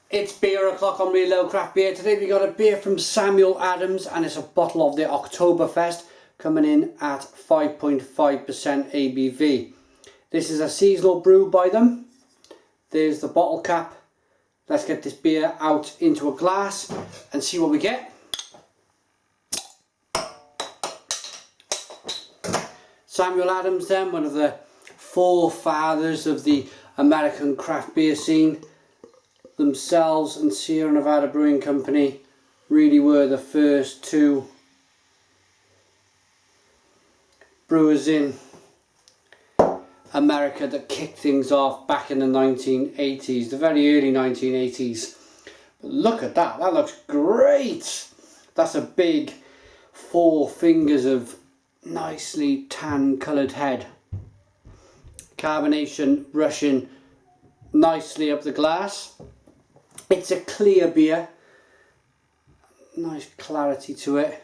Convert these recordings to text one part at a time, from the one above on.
It's beer o'clock on Real Little Craft Beer. Today we got a beer from Samuel Adams and it's a bottle of the Octoberfest coming in at 5.5% ABV. This is a seasonal brew by them. There's the bottle cap. Let's get this beer out into a glass and see what we get. Samuel Adams then, one of the forefathers of the American craft beer scene. Themselves and Sierra Nevada Brewing Company really were the first two brewers in America that kicked things off back in the 1980s, the very early 1980s. But look at that, that looks great. That's a big 4 fingers of nicely tan coloured head. Carbonation rushing nicely up the glass. It's a clear beer, nice clarity to it.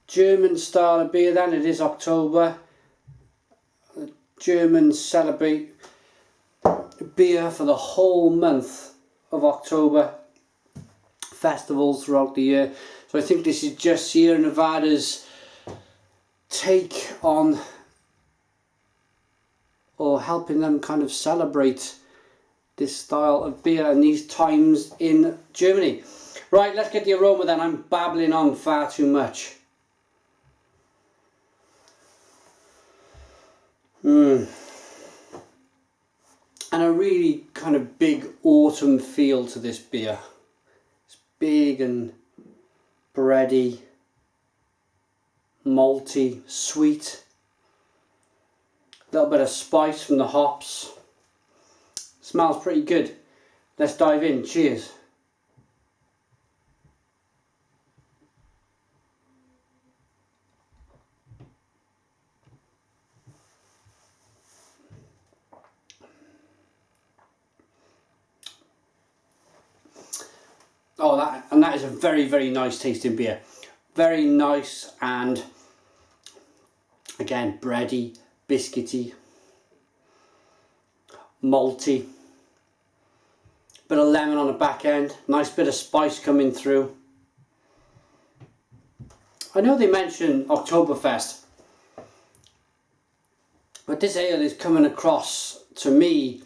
German style of beer then, it is October. The Germans celebrate beer for the whole month of October, festivals throughout the year. So I think this is just Sierra Nevada's take on, or helping them kind of celebrate this style of beer and these times in Germany. Right, let's get the aroma then. I'm babbling on far too much. And a really kind of big autumn feel to this beer. It's big and bready, malty, sweet. A little bit of spice from the hops. Smells pretty good. Let's dive in. Cheers. Oh, that is a very, very nice tasting beer. Very nice and again bready, biscuity, malty. Bit of lemon on the back end, nice bit of spice coming through. I know they mentioned Octoberfest, but this ale is coming across to me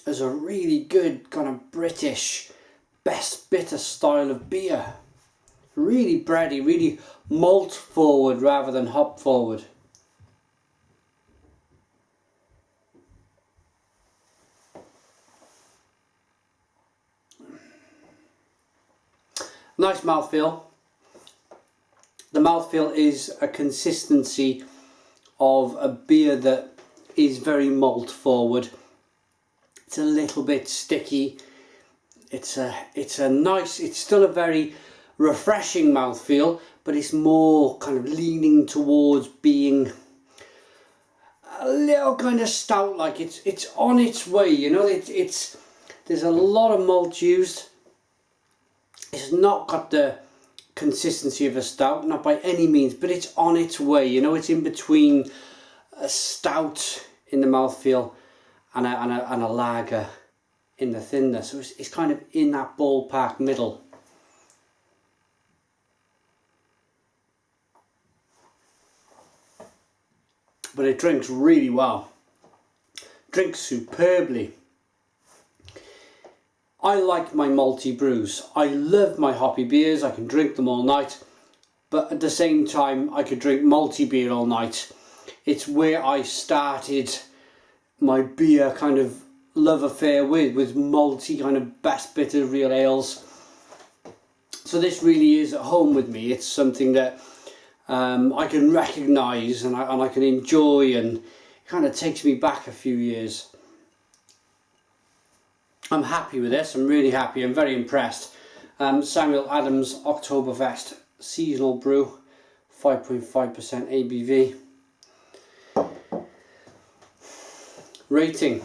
as a really good kind of British best bitter style of beer. Really bready, really malt forward rather than hop forward. Nice mouthfeel. The mouthfeel is a consistency of a beer that is very malt forward. It's a little bit sticky. It's still a very refreshing mouthfeel, but it's more kind of leaning towards being a little kind of stout like. It's on its way, you know. There's a lot of malt used. It's not got the consistency of a stout, not by any means, but it's on its way, you know. It's in between a stout in the mouthfeel and a lager in the thinness. So it's kind of in that ballpark middle. But it drinks really well. Drinks superbly. I like my malty brews. I love my hoppy beers. I can drink them all night. But at the same time, I could drink malty beer all night. It's where I started my beer kind of love affair with malty kind of best bitter real ales. So this really is at home with me. It's something that I can recognise and I can enjoy, and it kind of takes me back a few years. I'm happy with this. I'm really happy. I'm very impressed. Samuel Adams Octoberfest seasonal brew, 5.5% ABV. Rating.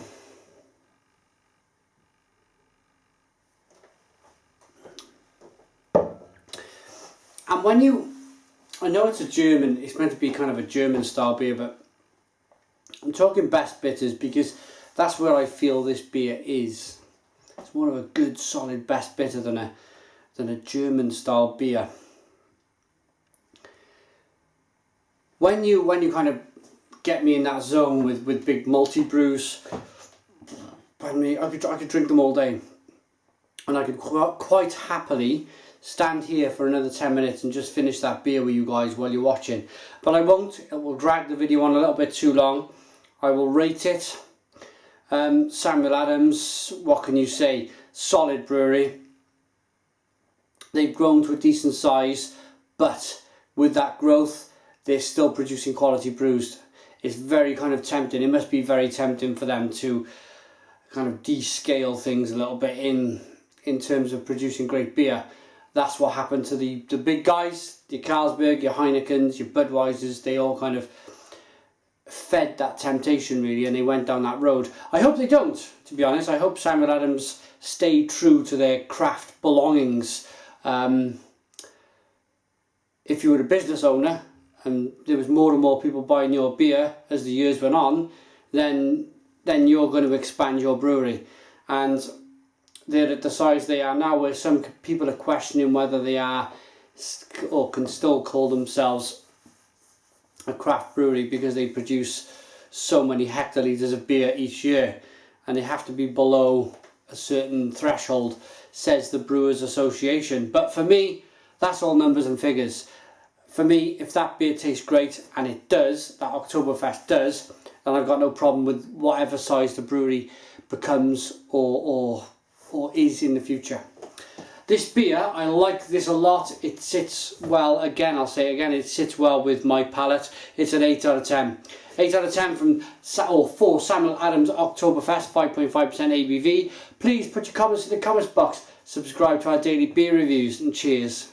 And I know it's it's meant to be kind of a German style beer, but I'm talking best bitters because that's where I feel this beer is. It's It's more of a good, solid, best bitter than a German style beer. When you kind of get me in that zone with big multi brews, pardon me, I could drink them all day, and I could quite happily stand here for another 10 minutes and just finish that beer with you guys while you're watching. But I won't. It will drag the video on a little bit too long. I will rate it. Samuel Adams, what can you say? Solid brewery. They've grown to a decent size, but with that growth, they're still producing quality brews. It's very kind of tempting. It must be very tempting for them to kind of descale things a little bit in terms of producing great beer. That's what happened to the big guys, your Carlsberg, your Heinekens, your Budweisers. They all kind of fed that temptation really, and they went down that road. I hope they don't, to be honest. I hope Samuel Adams stay true to their craft belongings. If you were a business owner and there was more and more people buying your beer as the years went on, then you're going to expand your brewery. And they're at the size they are now, where some people are questioning whether they are or can still call themselves a craft brewery, because they produce so many hectolitres of beer each year and they have to be below a certain threshold, says the Brewers Association. But for me, that's all numbers and figures. For me, if that beer tastes great, and it does, that Oktoberfest does, then I've got no problem with whatever size the brewery becomes or is in the future. This beer, I like this a lot. It sits well, again, I'll say again, it sits well with my palate. It's an 8 out of 10. 8 out of 10 for Samuel Adams Oktoberfest, 5.5% ABV. Please put your comments in the comments box. Subscribe to our daily beer reviews, and cheers.